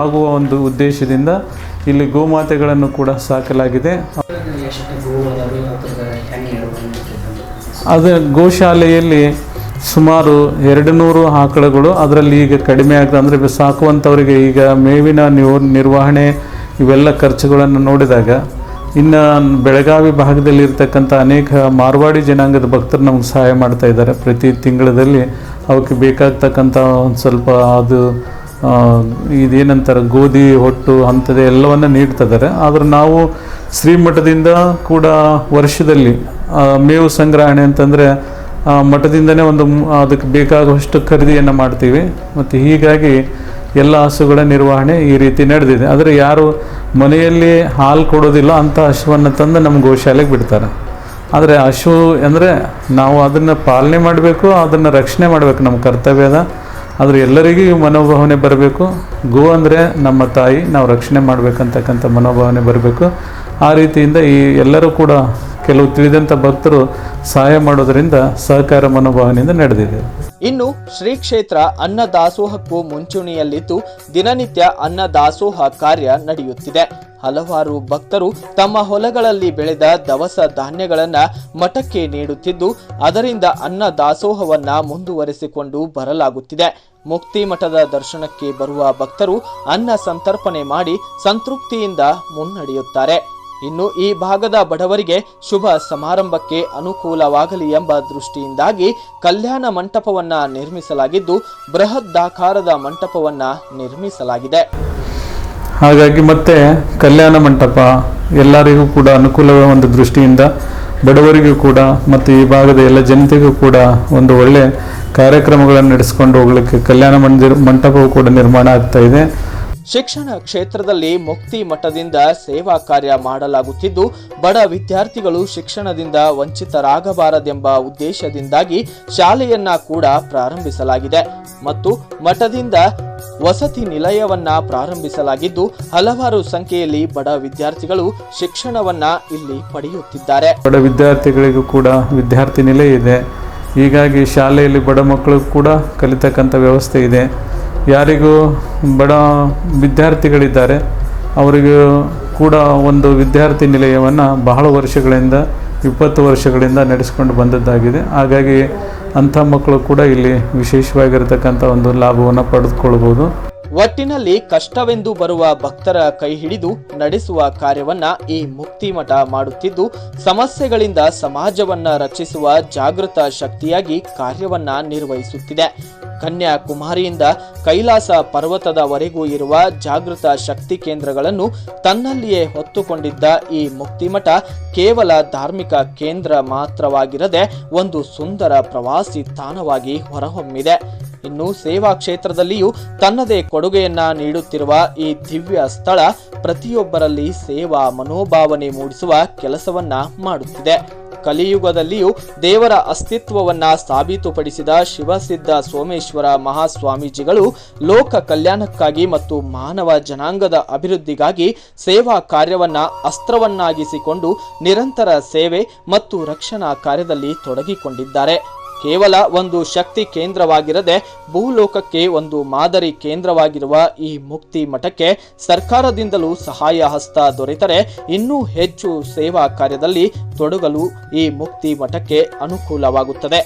ಆಗುವ ಒಂದು ಉದ್ದೇಶದಿಂದ ಇಲ್ಲಿ ಗೋಮಾತೆಗಳನ್ನು ಕೂಡ ಸಾಕಲಾಗಿದೆ. ಅದು ಗೋಶಾಲೆಯಲ್ಲಿ ಸುಮಾರು 200 ಆಕಳುಗಳು, ಅದರಲ್ಲಿ ಈಗ ಕಡಿಮೆ ಆಗ್ತದೆ. ಅಂದರೆ ಸಾಕುವಂಥವರಿಗೆ ಈಗ ಮೇವಿನ ನಿರ್ವಹಣೆ ಇವೆಲ್ಲ ಖರ್ಚುಗಳನ್ನು ನೋಡಿದಾಗ, ಇನ್ನು ಬೆಳಗಾವಿ ಭಾಗದಲ್ಲಿ ಇರ್ತಕ್ಕಂಥ ಅನೇಕ ಮಾರ್ವಾಡಿ ಜನಾಂಗದ ಭಕ್ತರು ನಮ್ಗೆ ಸಹಾಯ ಮಾಡ್ತಾ ಇದ್ದಾರೆ. ಪ್ರತಿ ತಿಂಗಳಲ್ಲಿ ಅವಕ್ಕೆ ಬೇಕಾಗ್ತಕ್ಕಂಥ ಒಂದು ಸ್ವಲ್ಪ ಅದು ಇದೇನಂತಾರೆ ಗೋಧಿ ಹೊಟ್ಟು ಅಂಥದ್ದು ಎಲ್ಲವನ್ನು ನೀಡ್ತಿದ್ದಾರೆ. ಆದರೆ ನಾವು ಶ್ರೀಮಠದಿಂದ ಕೂಡ ವರ್ಷದಲ್ಲಿ ಮೇವು ಸಂಗ್ರಹಣೆ ಅಂತಂದರೆ ಮಠದಿಂದನೇ ಅದಕ್ಕೆ ಬೇಕಾಗುವಷ್ಟು ಖರೀದಿಯನ್ನು ಮಾಡ್ತೀವಿ. ಮತ್ತು ಹೀಗಾಗಿ ಎಲ್ಲ ಹಸುಗಳ ನಿರ್ವಹಣೆ ಈ ರೀತಿ ನಡೆದಿದೆ. ಆದರೆ ಯಾರು ಮನೆಯಲ್ಲಿ ಹಾಲು ಕೊಡೋದಿಲ್ಲ ಅಂಥ ಹಸುವನ್ನು ತಂದು ನಮ್ಮ ಗೋಶಾಲೆಗೆ ಬಿಡ್ತಾರೆ. ಆದರೆ ಹಸು ಅಂದರೆ ನಾವು ಅದನ್ನು ಪಾಲನೆ ಮಾಡಬೇಕು, ಅದನ್ನು ರಕ್ಷಣೆ ಮಾಡಬೇಕು, ನಮ್ಮ ಕರ್ತವ್ಯ ಅದ. ಆದರೆ ಎಲ್ಲರಿಗೂ ಈ ಮನೋಭಾವನೆ ಬರಬೇಕು. ಗೋ ಅಂದರೆ ನಮ್ಮ ತಾಯಿ, ನಾವು ರಕ್ಷಣೆ ಮಾಡಬೇಕಂತಕ್ಕಂಥ ಮನೋಭಾವನೆ ಬರಬೇಕು. ಆ ರೀತಿಯಿಂದ ಈ ಎಲ್ಲರೂ ಕೂಡ ಕೆಲವು ತಿಳಿದಂಥ ಭಕ್ತರು ಸಹಾಯ ಮಾಡೋದರಿಂದ ಸಹಕಾರ ಮನೋಭಾವನೆಯಿಂದ ನಡೆದಿದೆ. ಇನ್ನು ಶ್ರೀ ಕ್ಷೇತ್ರ ಅನ್ನದಾಸೋಹಕ್ಕೂ ಮುಂಚೂಣಿಯಲ್ಲಿದ್ದು ದಿನನಿತ್ಯ ಅನ್ನದಾಸೋಹ ಕಾರ್ಯ ನಡೆಯುತ್ತಿದೆ. ಹಲವಾರು ಭಕ್ತರು ತಮ್ಮ ಹೊಲಗಳಲ್ಲಿ ಬೆಳೆದ ದವಸ ಧಾನ್ಯಗಳನ್ನ ಮಠಕ್ಕೆ ನೀಡುತ್ತಿದ್ದು, ಅದರಿಂದ ಅನ್ನದಾಸೋಹವನ್ನ ಮುಂದುವರೆಸಿಕೊಂಡು ಬರಲಾಗುತ್ತಿದೆ. ಮುಕ್ತಿ ಮಠದ ದರ್ಶನಕ್ಕೆ ಬರುವ ಭಕ್ತರು ಅನ್ನ ಸಂತರ್ಪಣೆ ಮಾಡಿ ಸಂತೃಪ್ತಿಯಿಂದ ಮುನ್ನಡೆಯುತ್ತಾರೆ. ಇನ್ನು ಈ ಭಾಗದ ಬಡವರಿಗೆ ಶುಭ ಸಮಾರಂಭಕ್ಕೆ ಅನುಕೂಲವಾಗಲಿ ಎಂಬ ದೃಷ್ಟಿಯಿಂದಾಗಿ ಕಲ್ಯಾಣ ಮಂಟಪವನ್ನ ನಿರ್ಮಿಸಲಾಗಿದ್ದು, ಬೃಹದಾಕಾರದ ಮಂಟಪವನ್ನ ನಿರ್ಮಿಸಲಾಗಿದೆ. ಹಾಗಾಗಿ ಮತ್ತೆ ಕಲ್ಯಾಣ ಮಂಟಪ ಎಲ್ಲರಿಗೂ ಕೂಡ ಅನುಕೂಲವೇ ಒಂದು ದೃಷ್ಟಿಯಿಂದ ಬಡವರಿಗೂ ಕೂಡ ಮತ್ತು ಈ ಭಾಗದ ಎಲ್ಲ ಜನತೆಗೂ ಕೂಡ ಒಂದು ಒಳ್ಳೆ ಕಾರ್ಯಕ್ರಮಗಳನ್ನು ನಡೆಸಿಕೊಂಡು ಹೋಗಲಿಕ್ಕೆ ಕಲ್ಯಾಣ ಮಂಟಪವು ಕೂಡ ನಿರ್ಮಾಣ ಆಗ್ತಾ ಇದೆ. ಶಿಕ್ಷಣ ಕ್ಷೇತ್ರದಲ್ಲಿ ಮುಕ್ತಿ ಮಠದಿಂದ ಸೇವಾ ಕಾರ್ಯ ಮಾಡಲಾಗುತ್ತಿದ್ದು, ಬಡ ವಿದ್ಯಾರ್ಥಿಗಳು ಶಿಕ್ಷಣದಿಂದ ವಂಚಿತರಾಗಬಾರದೆಂಬ ಉದ್ದೇಶದಿಂದಾಗಿ ಶಾಲೆಯನ್ನ ಕೂಡ ಪ್ರಾರಂಭಿಸಲಾಗಿದೆ ಮತ್ತು ಮಠದಿಂದ ವಸತಿ ನಿಲಯವನ್ನ ಪ್ರಾರಂಭಿಸಲಾಗಿದ್ದು, ಹಲವಾರು ಸಂಖ್ಯೆಯಲ್ಲಿ ಬಡ ವಿದ್ಯಾರ್ಥಿಗಳು ಶಿಕ್ಷಣವನ್ನ ಇಲ್ಲಿ ಪಡೆಯುತ್ತಿದ್ದಾರೆ. ಬಡ ವಿದ್ಯಾರ್ಥಿಗಳಿಗೂ ಕೂಡ ವಿದ್ಯಾರ್ಥಿ ನಿಲಯ ಇದೆ. ಹೀಗಾಗಿ ಶಾಲೆಯಲ್ಲಿ ಬಡ ಮಕ್ಕಳು ಕೂಡ ಕಲಿತಕ್ಕಂಥ ವ್ಯವಸ್ಥೆ ಇದೆ. ಯಾರಿಗೂ ಬಡ ವಿದ್ಯಾರ್ಥಿಗಳಿದ್ದಾರೆ ಅವರಿಗೂ ಕೂಡ ಒಂದು ವಿದ್ಯಾರ್ಥಿ ನಿಲಯವನ್ನು ಬಹಳ ವರ್ಷಗಳಿಂದ 20 ವರ್ಷಗಳಿಂದ ನಡೆಸಿಕೊಂಡು ಬಂದದ್ದಾಗಿದೆ. ಹಾಗಾಗಿ ಅಂಥ ಮಕ್ಕಳು ಕೂಡ ಇಲ್ಲಿ ವಿಶೇಷವಾಗಿರತಕ್ಕಂಥ ಒಂದು ಲಾಭವನ್ನು ಪಡೆದುಕೊಳ್ಬೋದು. ಒಟ್ಟಿನಲ್ಲಿ ಕಷ್ಟವೆಂದು ಬರುವ ಭಕ್ತರ ಕೈ ಹಿಡಿದು ನಡೆಸುವ ಕಾರ್ಯವನ್ನ ಈ ಮುಕ್ತಿ ಮಠ ಮಾಡುತ್ತಿದ್ದು, ಸಮಸ್ಯೆಗಳಿಂದ ಸಮಾಜವನ್ನ ರಕ್ಷಿಸುವ ಜಾಗೃತ ಶಕ್ತಿಯಾಗಿ ಕಾರ್ಯವನ್ನ ನಿರ್ವಹಿಸುತ್ತಿದೆ. ಕನ್ಯಾಕುಮಾರಿಯಿಂದ ಕೈಲಾಸ ಪರ್ವತದವರೆಗೂ ಇರುವ ಜಾಗೃತ ಶಕ್ತಿ ಕೇಂದ್ರಗಳನ್ನು ತನ್ನಲ್ಲಿಯೇ ಹೊತ್ತುಕೊಂಡಿದ್ದ ಈ ಮುಕ್ತಿಮಠ ಕೇವಲ ಧಾರ್ಮಿಕ ಕೇಂದ್ರ ಮಾತ್ರವಾಗಿರದೆ ಒಂದು ಸುಂದರ ಪ್ರವಾಸಿ ತಾಣವಾಗಿ ಹೊರಹೊಮ್ಮಿದೆ. ಇನ್ನು ಸೇವಾ ಕ್ಷೇತ್ರದಲ್ಲಿಯೂ ತನ್ನದೇ ಕೊಡುಗೆಯನ್ನ ನೀಡುತ್ತಿರುವ ಈ ದಿವ್ಯ ಸ್ಥಳ ಪ್ರತಿಯೊಬ್ಬರಲ್ಲಿ ಸೇವಾ ಮನೋಭಾವನೆ ಮೂಡಿಸುವ ಕೆಲಸವನ್ನ ಮಾಡುತ್ತಿದೆ. ಕಲಿಯುಗದಲ್ಲಿಯೂ ದೇವರ ಅಸ್ತಿತ್ವವನ್ನ ಸಾಬೀತುಪಡಿಸಿದ ಶಿವಸಿದ್ಧ ಸೋಮೇಶ್ವರ ಮಹಾಸ್ವಾಮೀಜಿಗಳು ಲೋಕ ಕಲ್ಯಾಣಕ್ಕಾಗಿ ಮತ್ತು ಮಾನವ ಜನಾಂಗದ ಅಭಿವೃದ್ಧಿಗಾಗಿ ಸೇವಾ ಕಾರ್ಯವನ್ನ ಅಸ್ತ್ರವನ್ನಾಗಿಸಿಕೊಂಡು ನಿರಂತರ ಸೇವೆ ಮತ್ತು ರಕ್ಷಣಾ ಕಾರ್ಯದಲ್ಲಿ ತೊಡಗಿಕೊಂಡಿದ್ದಾರೆ. ಕೇವಲ ಒಂದು ಶಕ್ತಿ ಕೇಂದ್ರವಾಗಿರದೆ ಭೂಲೋಕಕ್ಕೆ ಒಂದು ಮಾದರಿ ಕೇಂದ್ರವಾಗಿರುವ ಈ ಮುಕ್ತಿ ಮಠಕ್ಕೆ ಸರ್ಕಾರದಿಂದಲೂ ಸಹಾಯ ಹಸ್ತ ದೊರೆತರೆ ಇನ್ನೂ ಹೆಚ್ಚು ಸೇವಾ ಕಾರ್ಯದಲ್ಲಿ ತೊಡಗಲು ಈ ಮುಕ್ತಿ ಮಠಕ್ಕೆ ಅನುಕೂಲವಾಗುತ್ತದೆ.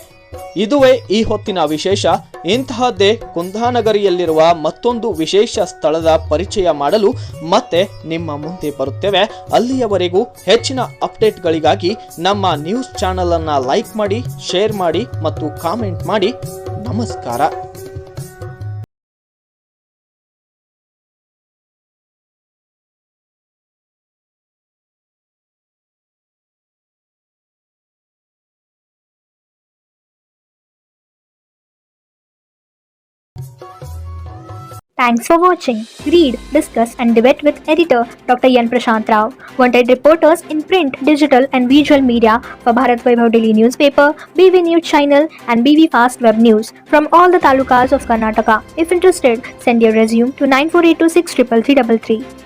ಇದುವೇ ಈ ಹೊತ್ತಿನ ವಿಶೇಷ. ಇಂತಹದ್ದೇ ಕುಂದಾನಗರಿಯಲ್ಲಿರುವ ಮತ್ತೊಂದು ವಿಶೇಷ ಸ್ಥಳದ ಪರಿಚಯ ಮಾಡಲು ಮತ್ತೆ ನಿಮ್ಮ ಮುಂದೆ ಬರುತ್ತೇವೆ. ಅಲ್ಲಿಯವರೆಗೂ ಹೆಚ್ಚಿನ ಅಪ್ಡೇಟ್ಗಳಿಗಾಗಿ ನಮ್ಮ ನ್ಯೂಸ್ ಚಾನೆಲ್ ಅನ್ನು ಲೈಕ್ ಮಾಡಿ, ಶೇರ್ ಮಾಡಿ ಮತ್ತು ಕಾಮೆಂಟ್ ಮಾಡಿ. ನಮಸ್ಕಾರ. Thanks for watching. Read, discuss and debate with editor Dr. Yan Prashant Rao. Wanted reporters in print, digital and visual media for Bharat Vaibhav Daily Newspaper, BV News Channel and BV Fast Web News from all the talukas of Karnataka. If interested, send your resume to 9482633333.